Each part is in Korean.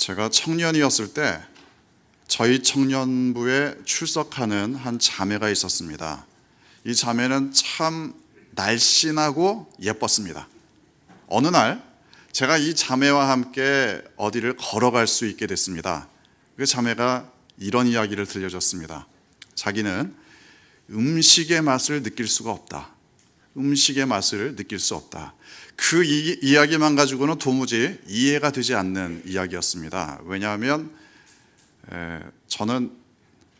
제가 청년이었을 때 저희 청년부에 출석하는 한 자매가 있었습니다. 이 자매는 참 날씬하고 예뻤습니다. 어느 날 제가 이 자매와 함께 어디를 걸어갈 수 있게 됐습니다. 그 자매가 이런 이야기를 들려줬습니다. 자기는 음식의 맛을 느낄 수가 없다. 음식의 맛을 느낄 수 없다. 그 이야기만 가지고는 도무지 이해가 되지 않는 이야기였습니다. 왜냐하면 저는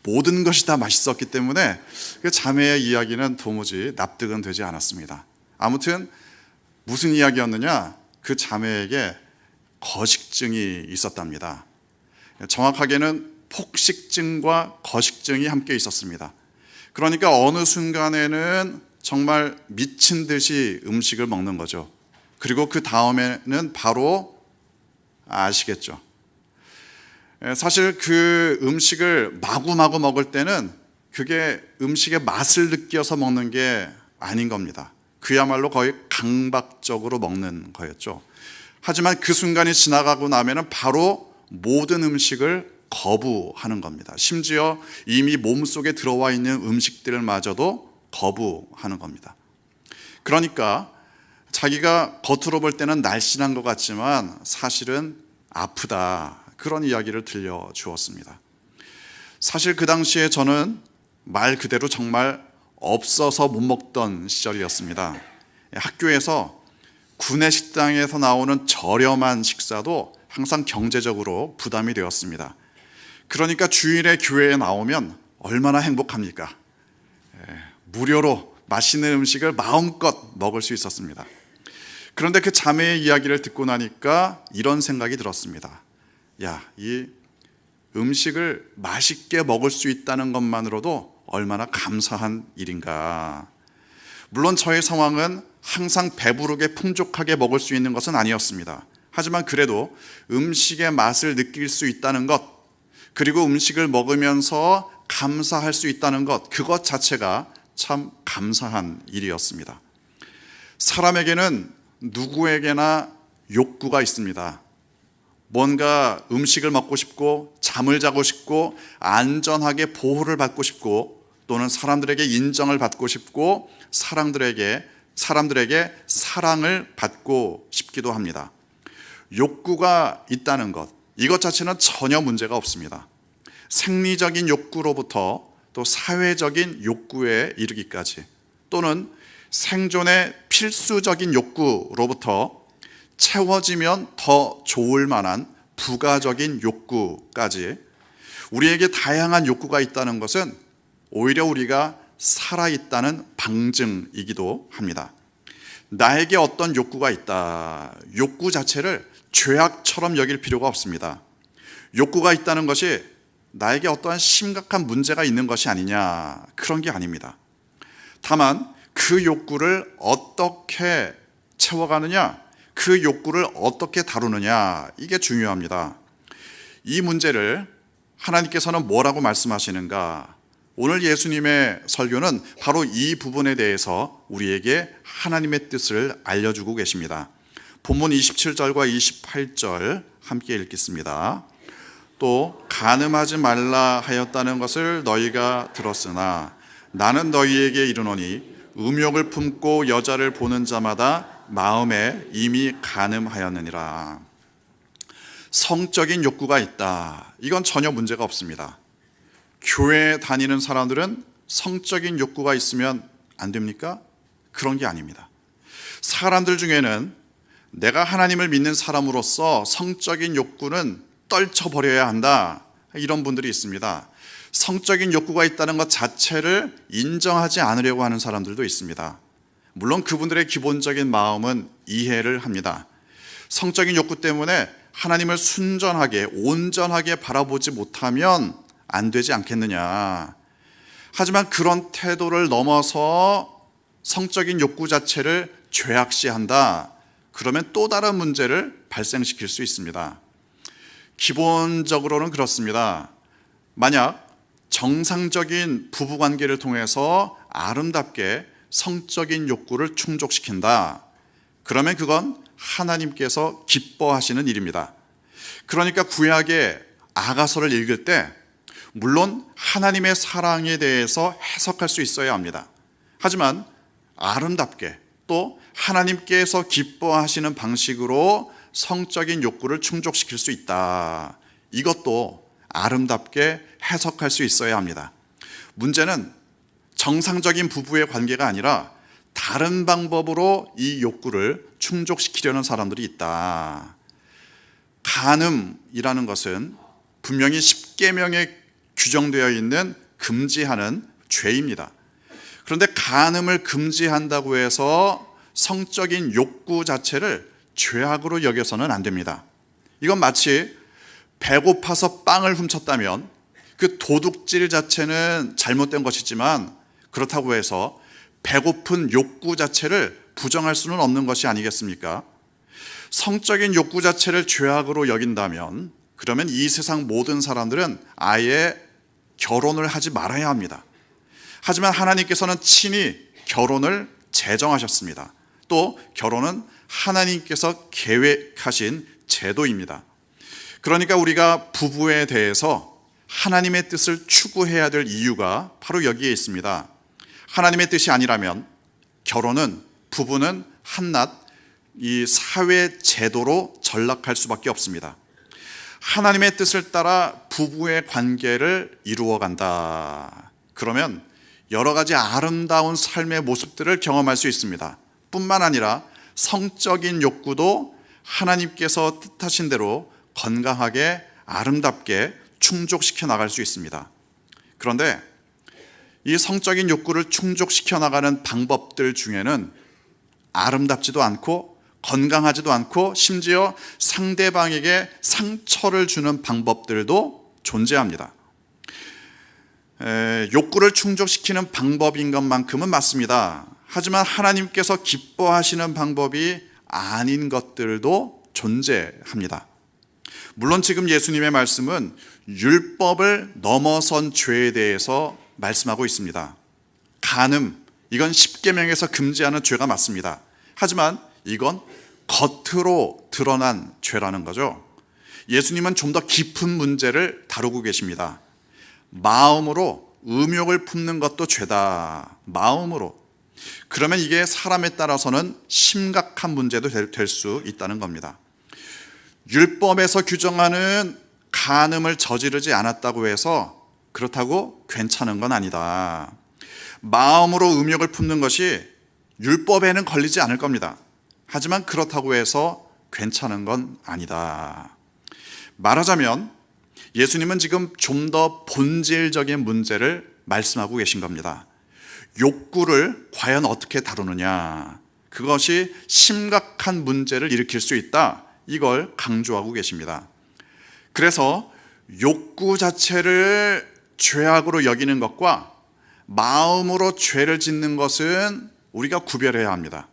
모든 것이 다 맛있었기 때문에 그 자매의 이야기는 도무지 납득은 되지 않았습니다. 아무튼 무슨 이야기였느냐? 그 자매에게 거식증이 있었답니다. 정확하게는 폭식증과 거식증이 함께 있었습니다. 그러니까 어느 순간에는 정말 미친 듯이 음식을 먹는 거죠. 그리고 그 다음에는 바로 아시겠죠. 사실 그 음식을 마구마구 먹을 때는 그게 음식의 맛을 느껴서 먹는 게 아닌 겁니다. 그야말로 거의 강박적으로 먹는 거였죠. 하지만 그 순간이 지나가고 나면은 바로 모든 음식을 거부하는 겁니다. 심지어 이미 몸속에 들어와 있는 음식들마저도 거부하는 겁니다. 그러니까 자기가 겉으로 볼 때는 날씬한 것 같지만 사실은 아프다. 그런 이야기를 들려주었습니다. 사실 그 당시에 저는 말 그대로 정말 없어서 못 먹던 시절이었습니다. 학교에서 구내식당에서 나오는 저렴한 식사도 항상 경제적으로 부담이 되었습니다. 그러니까 주일에 교회에 나오면 얼마나 행복합니까? 무료로 맛있는 음식을 마음껏 먹을 수 있었습니다. 그런데 그 자매의 이야기를 듣고 나니까 이런 생각이 들었습니다. 이 음식을 맛있게 먹을 수 있다는 것만으로도 얼마나 감사한 일인가. 물론 저의 상황은 항상 배부르게 풍족하게 먹을 수 있는 것은 아니었습니다. 하지만 그래도 음식의 맛을 느낄 수 있다는 것, 그리고 음식을 먹으면서 감사할 수 있다는 것, 그것 자체가 참 감사한 일이었습니다. 사람에게는 누구에게나 욕구가 있습니다. 뭔가 음식을 먹고 싶고 잠을 자고 싶고 안전하게 보호를 받고 싶고 또는 사람들에게 인정을 받고 싶고 사람들에게 사랑을 받고 싶기도 합니다. 욕구가 있다는 것, 이것 자체는 전혀 문제가 없습니다. 생리적인 욕구로부터 또 사회적인 욕구에 이르기까지 또는 생존의 필수적인 욕구로부터 채워지면 더 좋을 만한 부가적인 욕구까지 우리에게 다양한 욕구가 있다는 것은 오히려 우리가 살아있다는 방증이기도 합니다. 나에게 어떤 욕구가 있다. 욕구 자체를 죄악처럼 여길 필요가 없습니다. 욕구가 있다는 것이 나에게 어떠한 심각한 문제가 있는 것이 아니냐, 그런 게 아닙니다. 다만 그 욕구를 어떻게 채워가느냐, 그 욕구를 어떻게 다루느냐, 이게 중요합니다. 이 문제를 하나님께서는 뭐라고 말씀하시는가? 오늘 예수님의 설교는 바로 이 부분에 대해서 우리에게 하나님의 뜻을 알려주고 계십니다. 본문 27절과 28절 함께 읽겠습니다. 또 간음하지 말라 하였다는 것을 너희가 들었으나 나는 너희에게 이르노니 음욕을 품고 여자를 보는 자마다 마음에 이미 간음하였느니라. 성적인 욕구가 있다. 이건 전혀 문제가 없습니다. 교회에 다니는 사람들은 성적인 욕구가 있으면 안 됩니까? 그런 게 아닙니다. 사람들 중에는 내가 하나님을 믿는 사람으로서 성적인 욕구는 떨쳐버려야 한다. 이런 분들이 있습니다. 성적인 욕구가 있다는 것 자체를 인정하지 않으려고 하는 사람들도 있습니다. 물론 그분들의 기본적인 마음은 이해를 합니다. 성적인 욕구 때문에 하나님을 순전하게, 온전하게 바라보지 못하면 안 되지 않겠느냐. 하지만 그런 태도를 넘어서 성적인 욕구 자체를 죄악시한다. 그러면 또 다른 문제를 발생시킬 수 있습니다. 기본적으로는 그렇습니다. 만약 정상적인 부부관계를 통해서 아름답게 성적인 욕구를 충족시킨다. 그러면 그건 하나님께서 기뻐하시는 일입니다. 그러니까 구약의 아가서를 읽을 때 물론 하나님의 사랑에 대해서 해석할 수 있어야 합니다. 하지만 아름답게 또 하나님께서 기뻐하시는 방식으로 성적인 욕구를 충족시킬 수 있다. 이것도 아름답게 해석할 수 있어야 합니다. 문제는 정상적인 부부의 관계가 아니라 다른 방법으로 이 욕구를 충족시키려는 사람들이 있다. 간음이라는 것은 분명히 십계명에 규정되어 있는 금지하는 죄입니다. 그런데 간음을 금지한다고 해서 성적인 욕구 자체를 죄악으로 여겨서는 안 됩니다. 이건 마치 배고파서 빵을 훔쳤다면 그 도둑질 자체는 잘못된 것이지만 그렇다고 해서 배고픈 욕구 자체를 부정할 수는 없는 것이 아니겠습니까? 성적인 욕구 자체를 죄악으로 여긴다면 그러면 이 세상 모든 사람들은 아예 결혼을 하지 말아야 합니다. 하지만 하나님께서는 친히 결혼을 제정하셨습니다. 또 결혼은 하나님께서 계획하신 제도입니다. 그러니까 우리가 부부에 대해서 하나님의 뜻을 추구해야 될 이유가 바로 여기에 있습니다. 하나님의 뜻이 아니라면 결혼은, 부부는 한낱 이 사회 제도로 전락할 수밖에 없습니다. 하나님의 뜻을 따라 부부의 관계를 이루어간다. 그러면 여러 가지 아름다운 삶의 모습들을 경험할 수 있습니다. 뿐만 아니라 성적인 욕구도 하나님께서 뜻하신 대로 건강하게 아름답게 충족시켜 나갈 수 있습니다. 그런데 이 성적인 욕구를 충족시켜 나가는 방법들 중에는 아름답지도 않고 건강하지도 않고 심지어 상대방에게 상처를 주는 방법들도 존재합니다. 욕구를 충족시키는 방법인 것만큼은 맞습니다. 하지만 하나님께서 기뻐하시는 방법이 아닌 것들도 존재합니다. 물론 지금 예수님의 말씀은 율법을 넘어선 죄에 대해서 말씀하고 있습니다. 간음, 이건 십계명에서 금지하는 죄가 맞습니다. 하지만 이건 겉으로 드러난 죄라는 거죠. 예수님은 좀 더 깊은 문제를 다루고 계십니다. 마음으로 음욕을 품는 것도 죄다. 마음으로. 그러면 이게 사람에 따라서는 심각한 문제도 될 수 있다는 겁니다. 율법에서 규정하는 간음을 저지르지 않았다고 해서 그렇다고 괜찮은 건 아니다. 마음으로 음욕을 품는 것이 율법에는 걸리지 않을 겁니다. 하지만 그렇다고 해서 괜찮은 건 아니다. 말하자면 예수님은 지금 좀 더 본질적인 문제를 말씀하고 계신 겁니다. 욕구를 과연 어떻게 다루느냐, 그것이 심각한 문제를 일으킬 수 있다, 이걸 강조하고 계십니다. 그래서 욕구 자체를 죄악으로 여기는 것과 마음으로 죄를 짓는 것은 우리가 구별해야 합니다.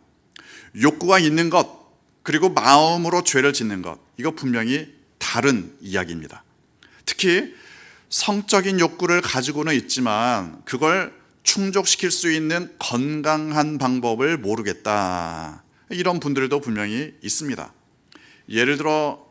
욕구가 있는 것 그리고 마음으로 죄를 짓는 것, 이거 분명히 다른 이야기입니다. 특히 성적인 욕구를 가지고는 있지만 그걸 충족시킬 수 있는 건강한 방법을 모르겠다, 이런 분들도 분명히 있습니다. 예를 들어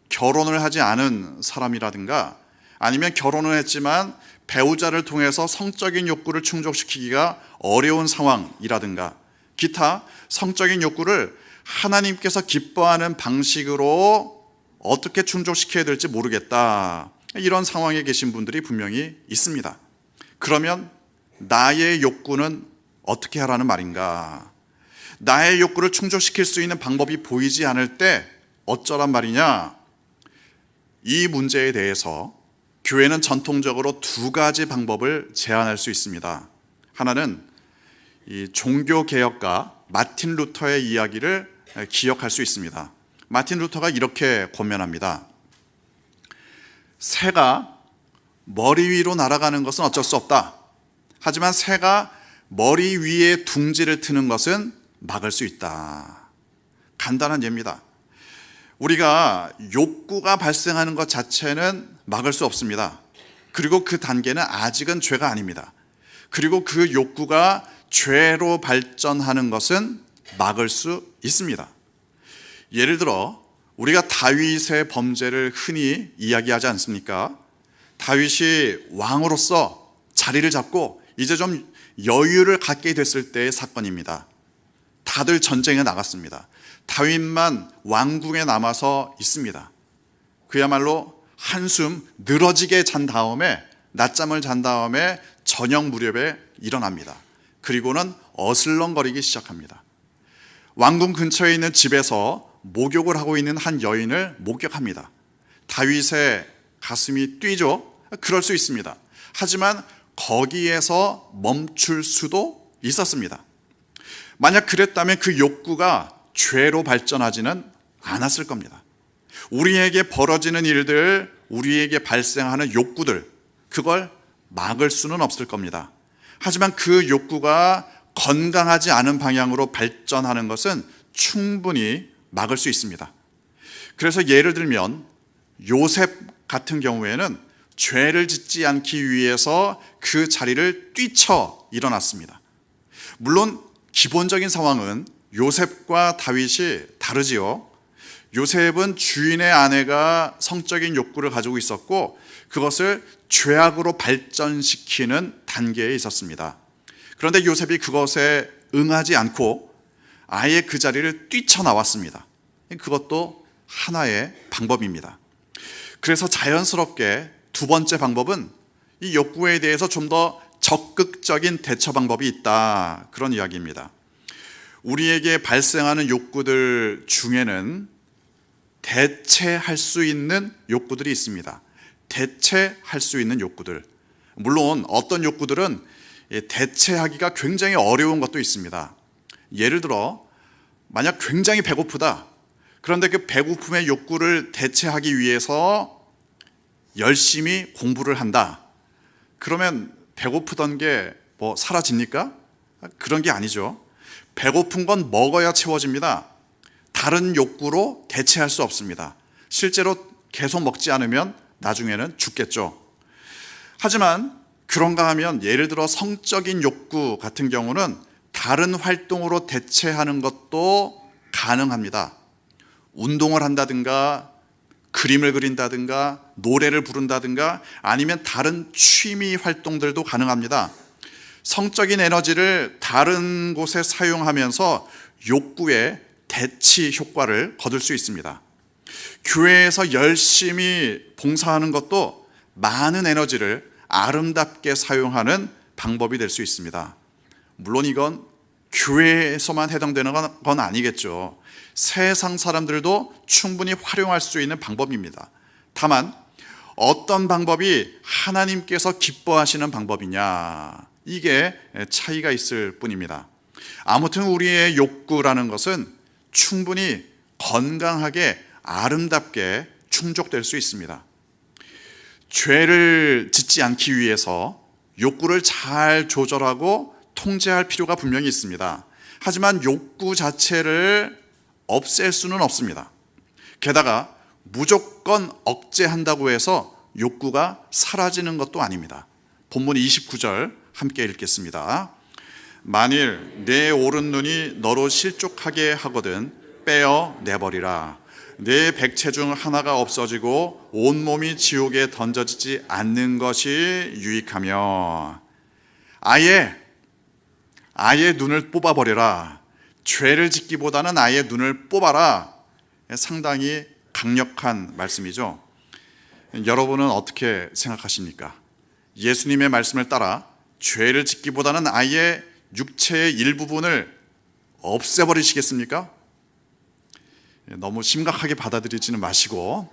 결혼을 하지 않은 사람이라든가 아니면 결혼을 했지만 배우자를 통해서 성적인 욕구를 충족시키기가 어려운 상황이라든가 기타 성적인 욕구를 하나님께서 기뻐하는 방식으로 어떻게 충족시켜야 될지 모르겠다, 이런 상황에 계신 분들이 분명히 있습니다. 그러면 나의 욕구는 어떻게 하라는 말인가? 나의 욕구를 충족시킬 수 있는 방법이 보이지 않을 때 어쩌란 말이냐? 이 문제에 대해서 교회는 전통적으로 두 가지 방법을 제안할 수 있습니다. 하나는 이 종교개혁가 마틴 루터의 이야기를 기억할 수 있습니다. 마틴 루터가 이렇게 권면합니다. 새가 머리 위로 날아가는 것은 어쩔 수 없다. 하지만 새가 머리 위에 둥지를 트는 것은 막을 수 있다. 간단한 예입니다. 우리가 욕구가 발생하는 것 자체는 막을 수 없습니다. 그리고 그 단계는 아직은 죄가 아닙니다. 그리고 그 욕구가 죄로 발전하는 것은 막을 수 있습니다. 예를 들어 우리가 다윗의 범죄를 흔히 이야기하지 않습니까? 다윗이 왕으로서 자리를 잡고 이제 좀 여유를 갖게 됐을 때의 사건입니다. 다들 전쟁에 나갔습니다. 다윗만 왕궁에 남아서 있습니다. 그야말로 한숨 늘어지게 잔 다음에, 낮잠을 잔 다음에 저녁 무렵에 일어납니다. 그리고는 어슬렁거리기 시작합니다. 왕궁 근처에 있는 집에서 목욕을 하고 있는 한 여인을 목격합니다. 다윗의 가슴이 뛰죠. 그럴 수 있습니다. 하지만 거기에서 멈출 수도 있었습니다. 만약 그랬다면 그 욕구가 죄로 발전하지는 않았을 겁니다. 우리에게 벌어지는 일들, 우리에게 발생하는 욕구들, 그걸 막을 수는 없을 겁니다. 하지만 그 욕구가 건강하지 않은 방향으로 발전하는 것은 충분히 막을 수 있습니다. 그래서 예를 들면 요셉 같은 경우에는 죄를 짓지 않기 위해서 그 자리를 뛰쳐 일어났습니다. 물론 기본적인 상황은 요셉과 다윗이 다르지요. 요셉은 주인의 아내가 성적인 욕구를 가지고 있었고 그것을 죄악으로 발전시키는 단계에 있었습니다. 그런데 요셉이 그것에 응하지 않고 아예 그 자리를 뛰쳐나왔습니다. 그것도 하나의 방법입니다. 그래서 자연스럽게 두 번째 방법은 이 욕구에 대해서 좀 더 적극적인 대처 방법이 있다, 그런 이야기입니다. 우리에게 발생하는 욕구들 중에는 대체할 수 있는 욕구들이 있습니다. 대체할 수 있는 욕구들. 물론 어떤 욕구들은 대체하기가 굉장히 어려운 것도 있습니다. 예를 들어 만약 굉장히 배고프다. 그런데 그 배고픔의 욕구를 대체하기 위해서 열심히 공부를 한다. 그러면 배고프던 게 뭐 사라집니까? 그런 게 아니죠. 배고픈 건 먹어야 채워집니다. 다른 욕구로 대체할 수 없습니다. 실제로 계속 먹지 않으면 나중에는 죽겠죠. 하지만 그런가 하면 예를 들어 성적인 욕구 같은 경우는 다른 활동으로 대체하는 것도 가능합니다. 운동을 한다든가 그림을 그린다든가 노래를 부른다든가 아니면 다른 취미 활동들도 가능합니다. 성적인 에너지를 다른 곳에 사용하면서 욕구의 대치 효과를 거둘 수 있습니다. 교회에서 열심히 봉사하는 것도 많은 에너지를 아름답게 사용하는 방법이 될 수 있습니다. 물론 이건 교회에서만 해당되는 건 아니겠죠. 세상 사람들도 충분히 활용할 수 있는 방법입니다. 다만 어떤 방법이 하나님께서 기뻐하시는 방법이냐, 이게 차이가 있을 뿐입니다. 아무튼 우리의 욕구라는 것은 충분히 건강하게 아름답게 충족될 수 있습니다. 죄를 짓지 않기 위해서 욕구를 잘 조절하고 통제할 필요가 분명히 있습니다. 하지만 욕구 자체를 없앨 수는 없습니다. 게다가 무조건 억제한다고 해서 욕구가 사라지는 것도 아닙니다. 본문 29절 함께 읽겠습니다. 만일 내 오른 눈이 너로 실족하게 하거든 빼어 내버리라. 내 백체 중 하나가 없어지고 온몸이 지옥에 던져지지 않는 것이 유익하며 아예 눈을 뽑아버려라. 죄를 짓기보다는 아예 눈을 뽑아라. 상당히 강력한 말씀이죠. 여러분은 어떻게 생각하십니까? 예수님의 말씀을 따라 죄를 짓기보다는 아예 육체의 일부분을 없애버리시겠습니까? 너무 심각하게 받아들이지는 마시고,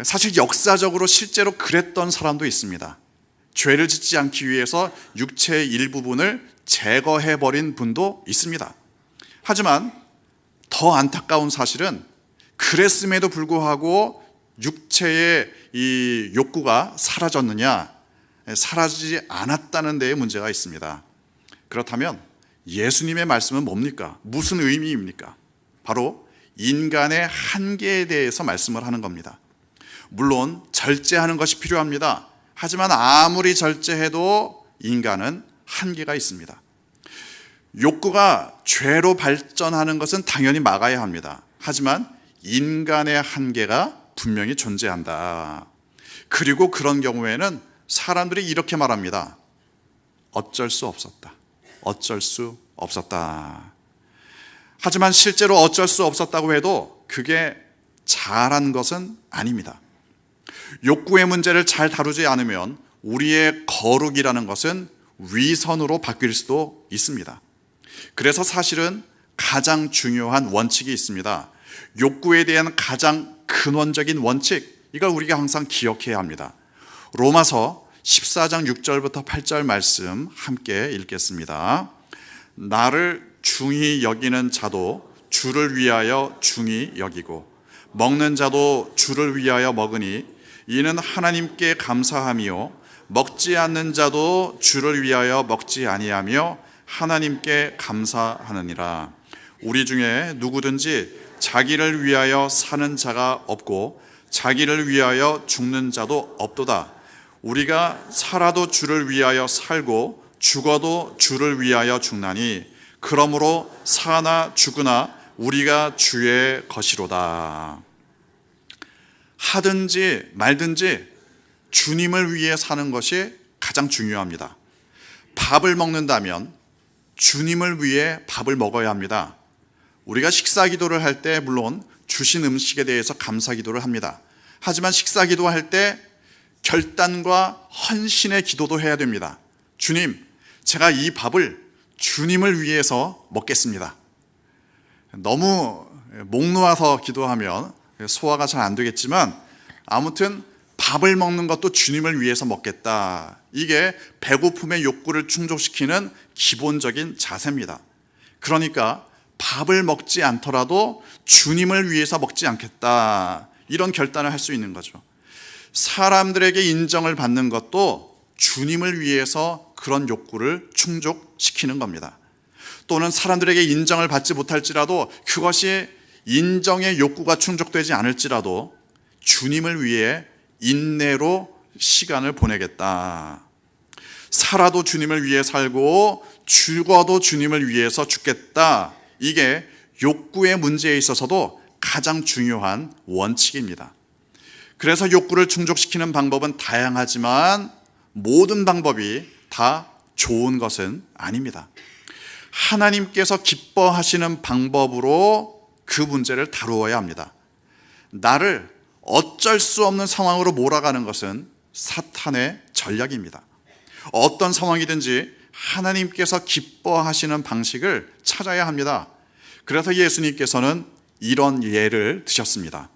사실 역사적으로 실제로 그랬던 사람도 있습니다. 죄를 짓지 않기 위해서 육체의 일부분을 제거해버린 분도 있습니다. 하지만 더 안타까운 사실은 그랬음에도 불구하고 육체의 이 욕구가 사라졌느냐, 사라지지 않았다는 데에 문제가 있습니다. 그렇다면 예수님의 말씀은 뭡니까? 무슨 의미입니까? 바로 인간의 한계에 대해서 말씀을 하는 겁니다. 물론 절제하는 것이 필요합니다. 하지만 아무리 절제해도 인간은 한계가 있습니다. 욕구가 죄로 발전하는 것은 당연히 막아야 합니다. 하지만 인간의 한계가 분명히 존재한다. 그리고 그런 경우에는 사람들이 이렇게 말합니다. 어쩔 수 없었다. 어쩔 수 없었다. 하지만 실제로 어쩔 수 없었다고 해도 그게 잘한 것은 아닙니다. 욕구의 문제를 잘 다루지 않으면 우리의 거룩이라는 것은 위선으로 바뀔 수도 있습니다. 그래서 사실은 가장 중요한 원칙이 있습니다. 욕구에 대한 가장 근원적인 원칙, 이걸 우리가 항상 기억해야 합니다. 로마서 14장 6절부터 8절 말씀 함께 읽겠습니다. 나를 중히 여기는 자도 주를 위하여 중히 여기고 먹는 자도 주를 위하여 먹으니 이는 하나님께 감사함이요 먹지 않는 자도 주를 위하여 먹지 아니하며 하나님께 감사하느니라. 우리 중에 누구든지 자기를 위하여 사는 자가 없고 자기를 위하여 죽는 자도 없도다. 우리가 살아도 주를 위하여 살고 죽어도 주를 위하여 죽나니 그러므로 사나 죽으나 우리가 주의 것이로다. 하든지 말든지 주님을 위해 사는 것이 가장 중요합니다. 밥을 먹는다면 주님을 위해 밥을 먹어야 합니다. 우리가 식사 기도를 할 때 물론 주신 음식에 대해서 감사 기도를 합니다. 하지만 식사 기도할 때 결단과 헌신의 기도도 해야 됩니다. 주님, 제가 이 밥을 주님을 위해서 먹겠습니다. 너무 목 놓아서 기도하면 소화가 잘 안 되겠지만 아무튼 밥을 먹는 것도 주님을 위해서 먹겠다. 이게 배고픔의 욕구를 충족시키는 기본적인 자세입니다. 그러니까 밥을 먹지 않더라도 주님을 위해서 먹지 않겠다. 이런 결단을 할 수 있는 거죠. 사람들에게 인정을 받는 것도 주님을 위해서 그런 욕구를 충족시키는 겁니다. 또는 사람들에게 인정을 받지 못할지라도 그것이 인정의 욕구가 충족되지 않을지라도 주님을 위해 인내로 시간을 보내겠다. 살아도 주님을 위해 살고 죽어도 주님을 위해서 죽겠다. 이게 욕구의 문제에 있어서도 가장 중요한 원칙입니다. 그래서 욕구를 충족시키는 방법은 다양하지만 모든 방법이 다 좋은 것은 아닙니다. 하나님께서 기뻐하시는 방법으로 그 문제를 다루어야 합니다. 나를 어쩔 수 없는 상황으로 몰아가는 것은 사탄의 전략입니다. 어떤 상황이든지 하나님께서 기뻐하시는 방식을 찾아야 합니다. 그래서 예수님께서는 이런 예를 드셨습니다.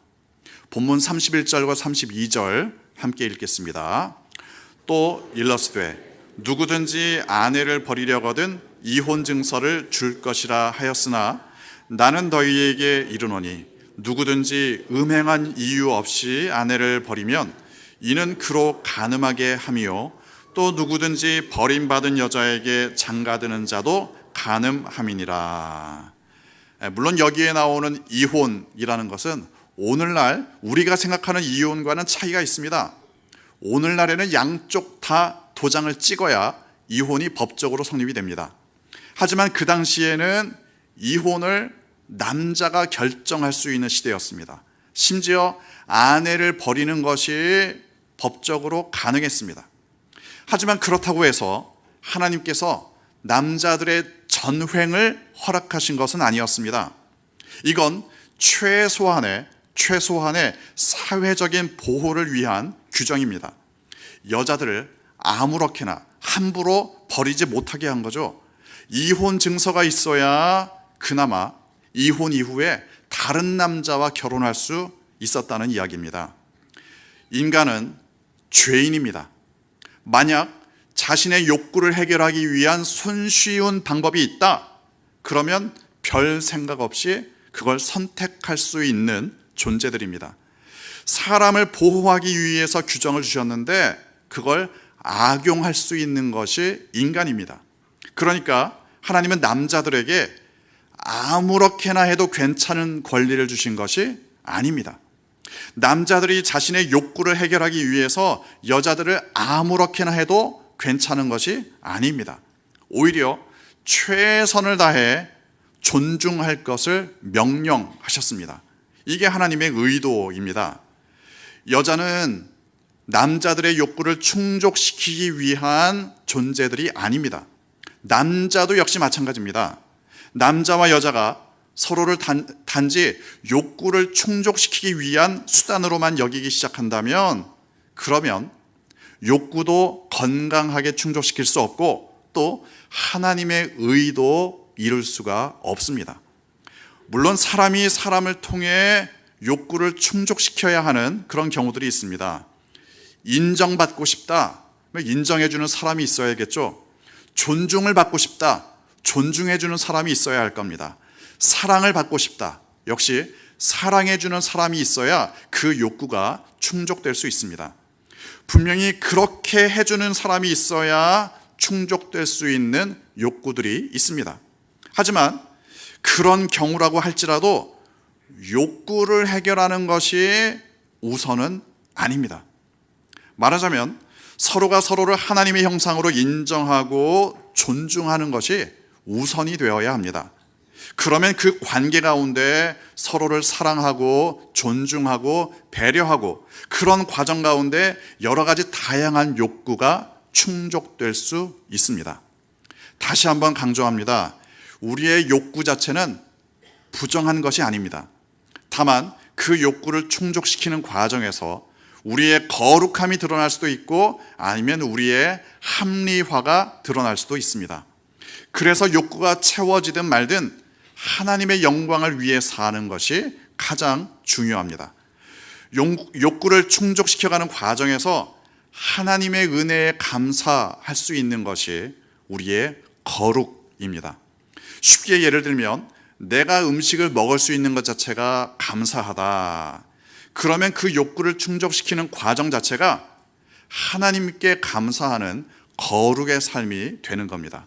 본문 31절과 32절 함께 읽겠습니다. 또 일러스되 누구든지 아내를 버리려거든 이혼 증서를 줄 것이라 하였으나 나는 너희에게 이르노니 누구든지 음행한 이유 없이 아내를 버리면 이는 그로 간음하게 함이요 또 누구든지 버림받은 여자에게 장가드는 자도 간음함이니라. 물론 여기에 나오는 이혼이라는 것은 오늘날 우리가 생각하는 이혼과는 차이가 있습니다. 오늘날에는 양쪽 다 도장을 찍어야 이혼이 법적으로 성립이 됩니다. 하지만 그 당시에는 이혼을 남자가 결정할 수 있는 시대였습니다. 심지어 아내를 버리는 것이 법적으로 가능했습니다. 하지만 그렇다고 해서 하나님께서 남자들의 전횡을 허락하신 것은 아니었습니다. 이건 최소한의 사회적인 보호를 위한 규정입니다. 여자들을 아무렇게나 함부로 버리지 못하게 한 거죠. 이혼 증서가 있어야 그나마 이혼 이후에 다른 남자와 결혼할 수 있었다는 이야기입니다. 인간은 죄인입니다. 만약 자신의 욕구를 해결하기 위한 손쉬운 방법이 있다, 그러면 별 생각 없이 그걸 선택할 수 있는 존재들입니다. 사람을 보호하기 위해서 규정을 주셨는데 그걸 악용할 수 있는 것이 인간입니다. 그러니까 하나님은 남자들에게 아무렇게나 해도 괜찮은 권리를 주신 것이 아닙니다. 남자들이 자신의 욕구를 해결하기 위해서 여자들을 아무렇게나 해도 괜찮은 것이 아닙니다. 오히려 최선을 다해 존중할 것을 명령하셨습니다. 이게 하나님의 의도입니다. 여자는 남자들의 욕구를 충족시키기 위한 존재들이 아닙니다. 남자도 역시 마찬가지입니다. 남자와 여자가 서로를 단지 욕구를 충족시키기 위한 수단으로만 여기기 시작한다면, 그러면 욕구도 건강하게 충족시킬 수 없고 또 하나님의 의도 이룰 수가 없습니다. 물론 사람이 사람을 통해 욕구를 충족시켜야 하는 그런 경우들이 있습니다. 인정받고 싶다, 인정해주는 사람이 있어야겠죠. 존중을 받고 싶다, 존중해주는 사람이 있어야 할 겁니다. 사랑을 받고 싶다, 역시 사랑해주는 사람이 있어야 그 욕구가 충족될 수 있습니다. 분명히 그렇게 해주는 사람이 있어야 충족될 수 있는 욕구들이 있습니다. 하지만 그런 경우라고 할지라도 욕구를 해결하는 것이 우선은 아닙니다. 말하자면 서로가 서로를 하나님의 형상으로 인정하고 존중하는 것이 우선이 되어야 합니다. 그러면 그 관계 가운데 서로를 사랑하고 존중하고 배려하고 그런 과정 가운데 여러 가지 다양한 욕구가 충족될 수 있습니다. 다시 한번 강조합니다. 우리의 욕구 자체는 부정한 것이 아닙니다. 다만 그 욕구를 충족시키는 과정에서 우리의 거룩함이 드러날 수도 있고 아니면 우리의 합리화가 드러날 수도 있습니다. 그래서 욕구가 채워지든 말든 하나님의 영광을 위해 사는 것이 가장 중요합니다. 욕구를 충족시켜가는 과정에서 하나님의 은혜에 감사할 수 있는 것이 우리의 거룩입니다. 쉽게 예를 들면 내가 음식을 먹을 수 있는 것 자체가 감사하다. 그러면 그 욕구를 충족시키는 과정 자체가 하나님께 감사하는 거룩의 삶이 되는 겁니다.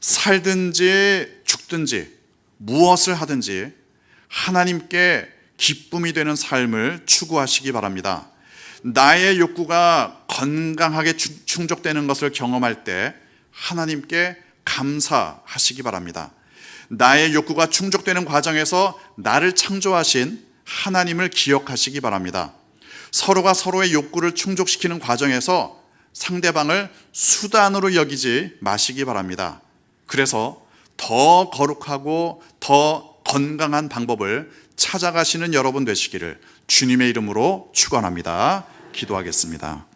살든지 죽든지 무엇을 하든지 하나님께 기쁨이 되는 삶을 추구하시기 바랍니다. 나의 욕구가 건강하게 충족되는 것을 경험할 때 하나님께 감사하시기 바랍니다. 나의 욕구가 충족되는 과정에서 나를 창조하신 하나님을 기억하시기 바랍니다. 서로가 서로의 욕구를 충족시키는 과정에서 상대방을 수단으로 여기지 마시기 바랍니다. 그래서 더 거룩하고 더 건강한 방법을 찾아가시는 여러분 되시기를 주님의 이름으로 축원합니다. 기도하겠습니다.